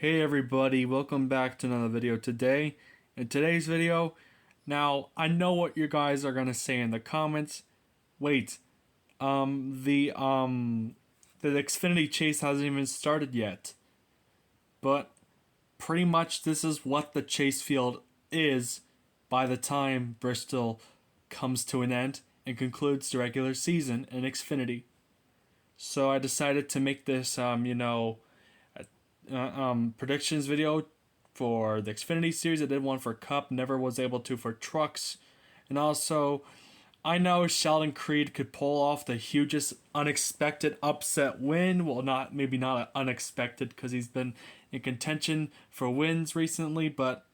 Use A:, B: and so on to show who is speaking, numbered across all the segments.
A: Hey everybody, welcome back to another video today. In today's video, now I know what you guys are gonna say in the comments. Wait, the Xfinity chase hasn't even started yet. But pretty much this is what the chase field is by the time Bristol comes to an end and concludes the regular season in Xfinity. So I decided to make this predictions video for the Xfinity series. I did one for Cup, never was able to for trucks. And also, I know Sheldon Creed could pull off the hugest unexpected upset win. Well, maybe not unexpected because he's been in contention for wins recently, but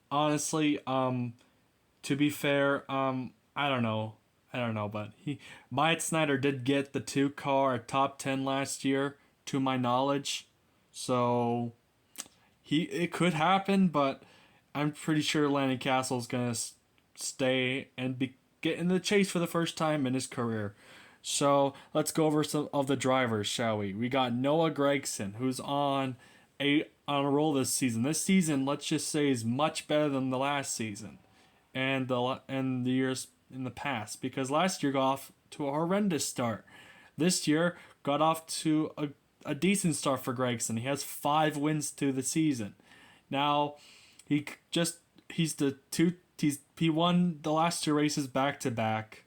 A: honestly, to be fair, I don't know. But Myatt Snyder did get the 2 car at top 10 last year, to my knowledge. So it could happen, but I'm pretty sure Landon Castle's gonna stay and get in the chase for the first time in his career. So let's go over some of the drivers, shall we? We got Noah Gragson, who's on a roll this season. This season, let's just say, is much better than the last season, and the years in the past. Because last year got off to a horrendous start. This year got off to a decent start for Gragson. He has 5 wins to the season. Now, he won the last 2 races back to back.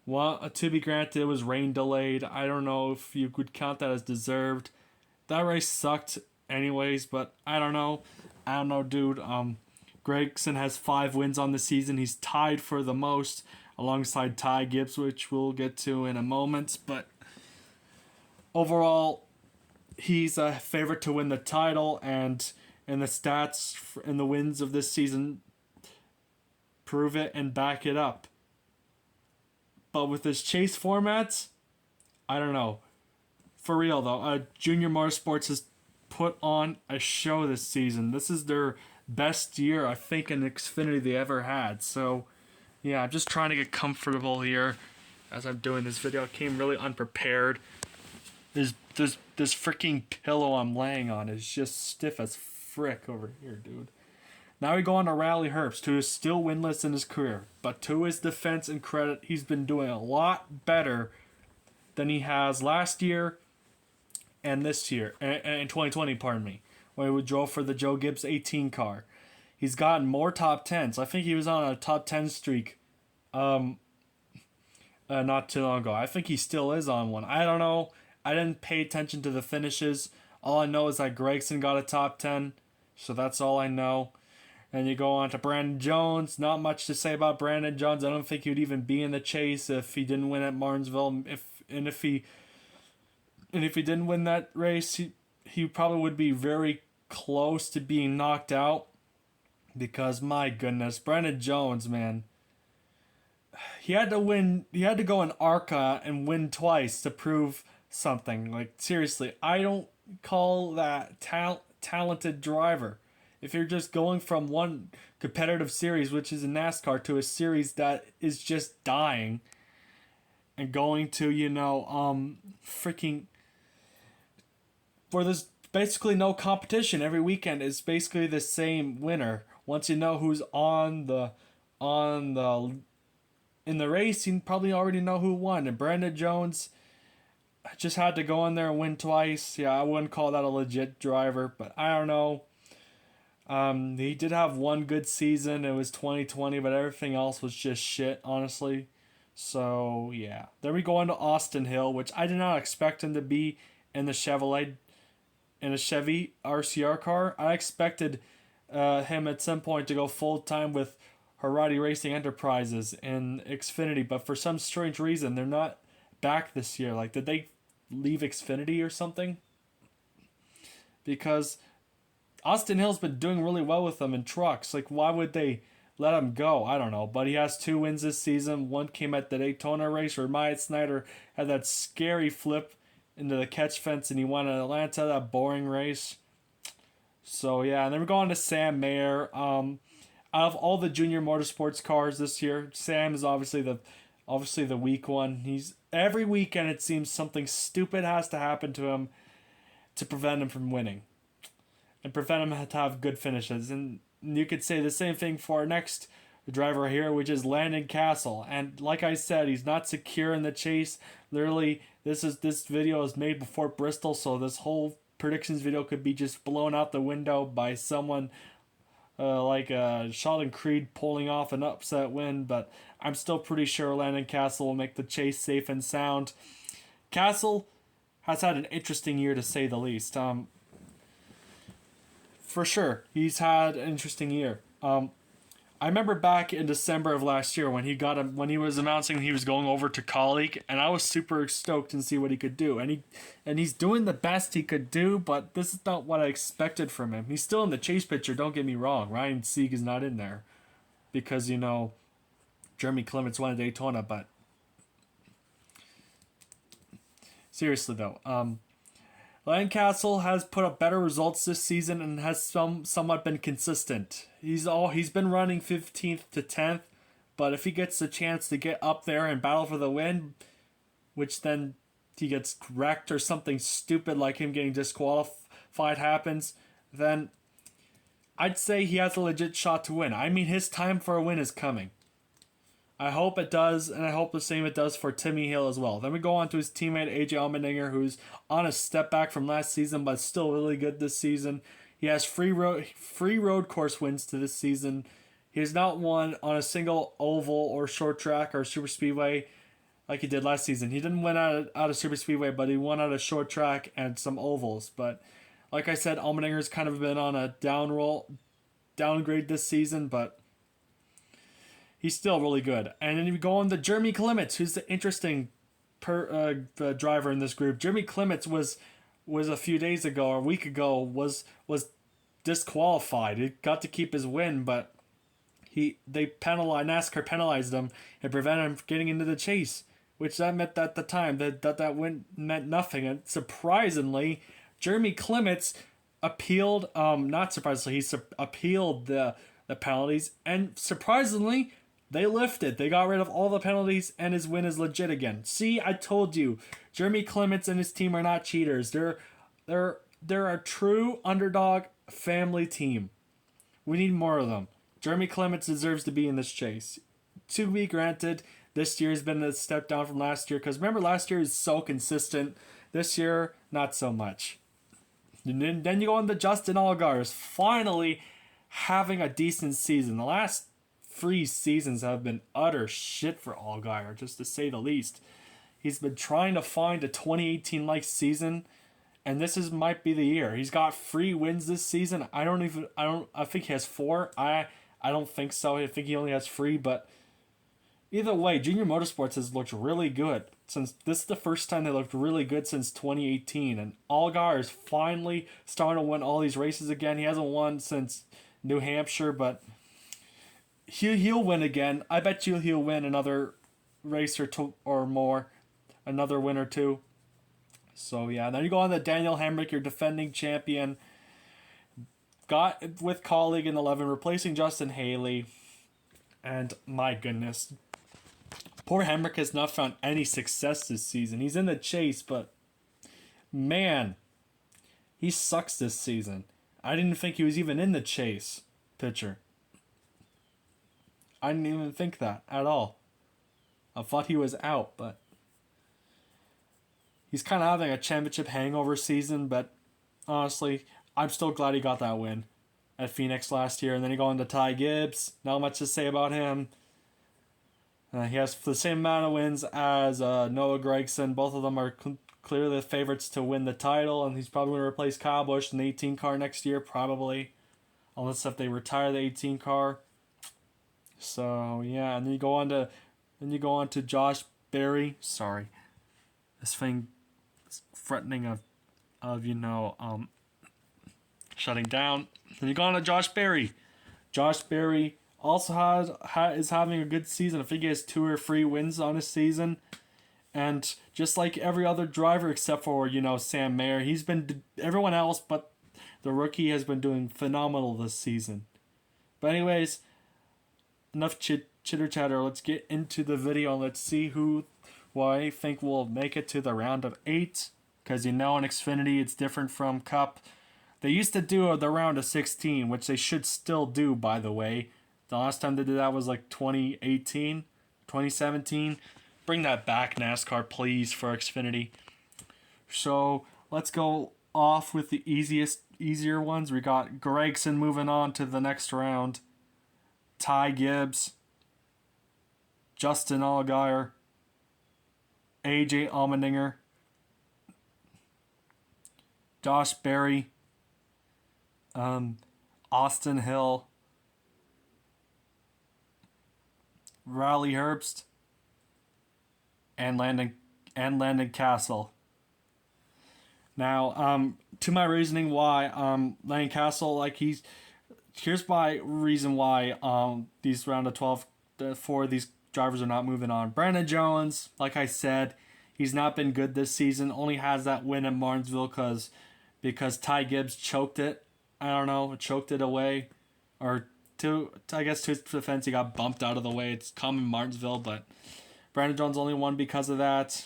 A: Well, to be granted, it was rain delayed. I don't know if you could count that as deserved. That race sucked, anyways. But I don't know. Dude. Gragson has 5 wins on the season. He's tied for the most alongside Ty Gibbs, which we'll get to in a moment. But overall, he's a favorite to win the title, and the stats in the wins of this season prove it and back it up. But with this chase formats, I don't know. For real though, Junior Motorsports has put on a show this season. This is their best year, I think, in Xfinity they ever had. So, yeah, I'm just trying to get comfortable here as I'm doing this video. I came really unprepared. This freaking pillow I'm laying on is just stiff as frick over here, dude. Now we go on to Riley Herbst, who is still winless in his career. But to his defense and credit, he's been doing a lot better than he has last year and this year, in 2020, pardon me, when he drove for the Joe Gibbs 18 car. He's gotten more top 10s. I think he was on a top 10 streak not too long ago. I think he still is on one. I don't know. I didn't pay attention to the finishes. All I know is that Gragson got a top 10, so that's all I know. And you go on to Brandon Jones. Not much to say about Brandon Jones. I don't think he would even be in the chase if he didn't win at Martinsville. If he didn't win that race, he probably would be very close to being knocked out. Because my goodness, Brandon Jones, man, he had to win. He had to go in ARCA and win twice to prove something. Like, seriously, I don't call that talented driver. If you're just going from one competitive series, which is in NASCAR, to a series that is just dying, and going to, freaking, where there's basically no competition every weekend, is basically the same winner. Once you know who's in the race, you probably already know who won. And Brandon Jones just had to go in there and win twice. Yeah, I wouldn't call that a legit driver, but I don't know. He did have one good season. It was 2020, but everything else was just shit, honestly. So, yeah. Then we go on to Austin Hill, which I did not expect him to be in a Chevy RCR car. I expected him at some point to go full-time with Haradi Racing Enterprises in Xfinity, but for some strange reason, they're not back this year. Like, did they leave Xfinity or something? Because Austin Hill's been doing really well with them in trucks. Like, why would they let him go? I don't know. But he has 2 wins this season. One came at the Daytona race where Myatt Snyder had that scary flip into the catch fence and he won in Atlanta, that boring race. So, yeah. And then we're going to Sam Mayer. Out of all the junior motorsports cars this year, Sam is obviously the weak one. He's every weekend it seems something stupid has to happen to him to prevent him from winning. and prevent him to have good finishes. And you could say the same thing for our next driver here, which is Landon Castle. And like I said, he's not secure in the chase. Literally, this video is made before Bristol, so this whole predictions video could be just blown out the window by someone like Sheldon Creed pulling off an upset win. But I'm still pretty sure Landon Castle will make the chase safe and sound. Castle has had an interesting year to say the least. For sure, he's had an interesting year. I remember back in December of last year when he was announcing he was going over to Colleague, and I was super stoked to see what he could do. And he's doing the best he could do, but this is not what I expected from him. He's still in the chase picture, don't get me wrong. Ryan Sieg is not in there because Jeremy Clements won at Daytona, but seriously though, Lancaster has put up better results this season and has somewhat been consistent. He's been running 15th to 10th, but if he gets the chance to get up there and battle for the win, which then he gets wrecked or something stupid like him getting disqualified happens, then I'd say he has a legit shot to win. I mean, his time for a win is coming. I hope it does, and I hope the same it does for Timmy Hill as well. Then we go on to his teammate AJ Allmendinger, who's on a step back from last season, but still really good this season. He has free road course wins to this season. He has not won on a single oval or short track or super speedway like he did last season. He didn't win out of super speedway, but he won out of short track and some ovals. But like I said, Allmendinger's kind of been on a downgrade this season, but he's still really good. And then you go on to Jeremy Clements, who's the interesting driver in this group. Jeremy Clements was a few days ago or a week ago was disqualified. He got to keep his win, but NASCAR penalized him and prevented him from getting into the chase, which that meant that at the time that win meant nothing. And surprisingly, Jeremy Clements appealed. Not surprisingly, he appealed the penalties, and surprisingly, they lifted. They got rid of all the penalties, and his win is legit again. See, I told you, Jeremy Clements and his team are not cheaters. They're a true underdog family team. We need more of them. Jeremy Clements deserves to be in this chase. To be granted, this year has been a step down from last year, because remember, last year is so consistent. This year, not so much. And then you go on to Justin Allgaier, finally having a decent season. The last 3 seasons have been utter shit for Allgaier, just to say the least. He's been trying to find a 2018-like season, and this might be the year. He's got 3 wins this season. I think he has 4. I don't think so. I think he only has 3, but either way, Junior Motorsports has looked really good. Since this is the first time they looked really good since 2018, and Allgaier is finally starting to win all these races again. He hasn't won since New Hampshire, but he'll win again. I bet you he'll win another race or 2 or more, another win or 2. So yeah, then you go on to Daniel Hemrick, your defending champion. Got with Colleague in 11, replacing Justin Haley. And my goodness, poor Hemrick has not found any success this season. He's in the chase, but man, he sucks this season. I didn't think he was even in the chase picture. I didn't even think that at all. I thought he was out, but he's kind of having a championship hangover season, but honestly, I'm still glad he got that win at Phoenix last year. And then you go on to Ty Gibbs. Not much to say about him. He has the same amount of wins as Noah Gragson. Both of them are clearly the favorites to win the title, and he's probably going to replace Kyle Busch in the 18 car next year, probably. Unless if they retire the 18 car. So yeah, and then you go on to Josh Berry. Sorry, this thing is threatening of shutting down. Then you go on to Josh Berry. Josh Berry also is having a good season. I think he has 2 or 3 wins on his season, and just like every other driver except for Sam Mayer, everyone else but the rookie has been doing phenomenal this season. But anyways, enough chitter chatter. Let's get into the video and let's see who I think will make it to the round of 8. Because in Xfinity it's different from Cup. They used to do the round of 16, which they should still do, by the way. The last time they did that was like 2018, 2017. Bring that back, NASCAR, please, for Xfinity. So let's go off with the easier ones. We got Gregson moving on to the next round. Ty Gibbs, Justin Allgaier, AJ Allmendinger, Josh Berry, Austin Hill, Riley Herbst, and Landon Castle. Now, to my reasoning why Landon Castle, here's my reason why these round of 12 4 of these drivers are not moving on. Brandon Jones, like I said, he's not been good this season. Only has that win at Martinsville because Ty Gibbs choked it. I don't know, choked it away, or to his defense, he got bumped out of the way. It's common Martinsville, but Brandon Jones only won because of that.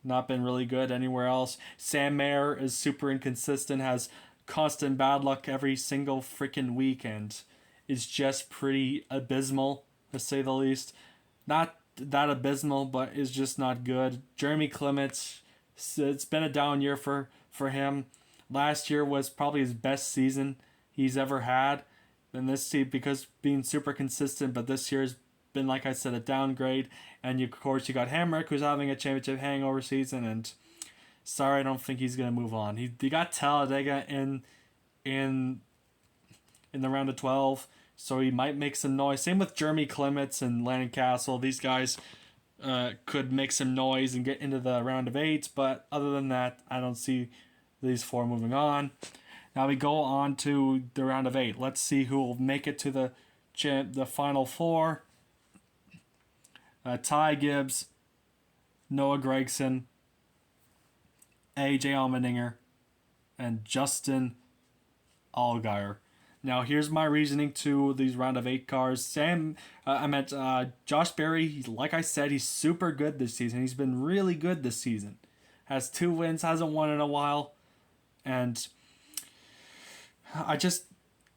A: Not been really good anywhere else. Sam Mayer is super inconsistent, has constant bad luck every single freaking week, and is just pretty abysmal, to say the least. Not that abysmal, but is just not good. Jeremy Clements, it's been a down year for him. Last year was probably his best season he's ever had. And this season, because being super consistent, but this year's been, like I said, a downgrade. And of course you got Hamrick, who's having a championship hangover season, and sorry, I don't think he's gonna move on. He got Talladega in the round of 12, so he might make some noise. Same with Jeremy Clements and Landon Castle. These guys could make some noise and get into the round of 8, but other than that, I don't see these 4 moving on. Now we go on to the round of 8. Let's see who will make it to the final 4. Ty Gibbs, Noah Gragson, AJ Allmendinger, and Justin Allgaier. Now here's my reasoning to these round of 8 cars. Josh Berry, like I said, he's super good this season. He's been really good this season. Has 2 wins, hasn't won in a while. And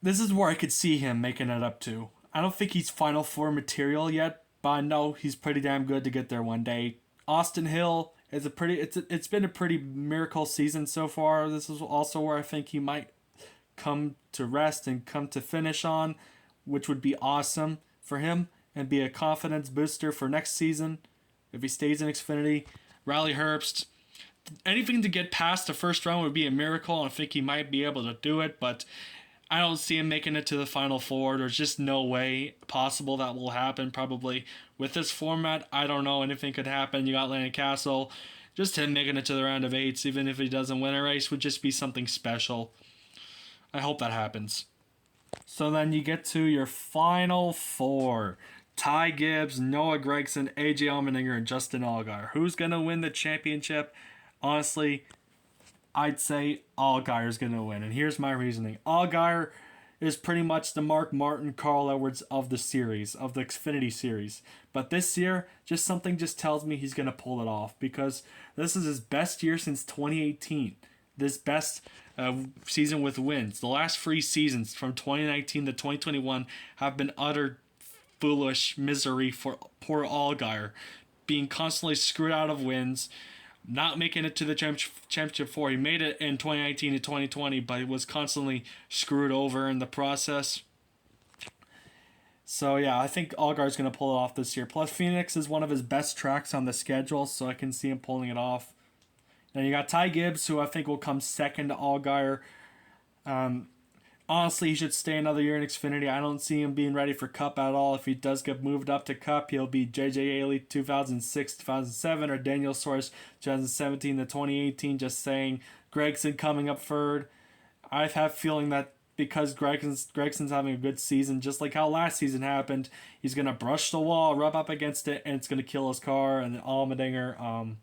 A: this is where I could see him making it up to. I don't think he's Final Four material yet, but I know he's pretty damn good to get there one day. Austin Hill is it's been a pretty miracle season so far. This is also where I think he might come to rest and come to finish on, which would be awesome for him and be a confidence booster for next season if he stays in Xfinity. Riley Herbst, anything to get past the first round would be a miracle, and I think he might be able to do it, but I don't see him making it to the Final Four. There's just no way possible that will happen, probably. With this format, I don't know. Anything could happen. You got Landon Castle. Just him making it to the round of 8, even if he doesn't win a race, would just be something special. I hope that happens. So then you get to your Final 4. Ty Gibbs, Noah Gragson, AJ Allmendinger, and Justin Allgaier. Who's going to win the championship? Honestly, I'd say Allgaier's going to win, and here's my reasoning. Allgaier is pretty much the Mark Martin, Carl Edwards of the series, of the Xfinity series. But this year, something tells me he's going to pull it off, because this is his best year since 2018. This best season with wins. The last 3 seasons from 2019 to 2021 have been utter foolish misery for poor Allgaier, being constantly screwed out of wins, not making it to the championship 4. He made it in 2019 to 2020, but he was constantly screwed over in the process. So yeah, I think Allgaier's going to pull it off this year. Plus, Phoenix is one of his best tracks on the schedule, so I can see him pulling it off. Then you got Ty Gibbs, who I think will come second to Allgaier. Honestly, he should stay another year in Xfinity. I don't see him being ready for Cup at all. If he does get moved up to Cup, he'll be J.J. Ailey 2006-2007 or Daniel Suarez 2017 to 2018. Just saying, Gregson coming up third. I have a feeling that because Gregson's having a good season, just like how last season happened, he's going to brush the wall, rub up against it, and it's going to kill his car. And then Allmendinger,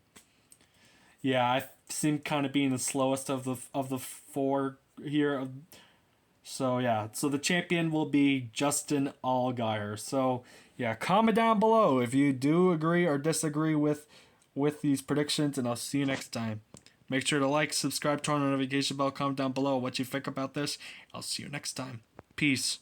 A: I seem kind of being the slowest of the 4 here. So yeah, so the champion will be Justin Allgaier. So yeah, comment down below if you do agree or disagree with these predictions, and I'll see you next time. Make sure to like, subscribe, turn on the notification bell, comment down below what you think about this. I'll see you next time. Peace.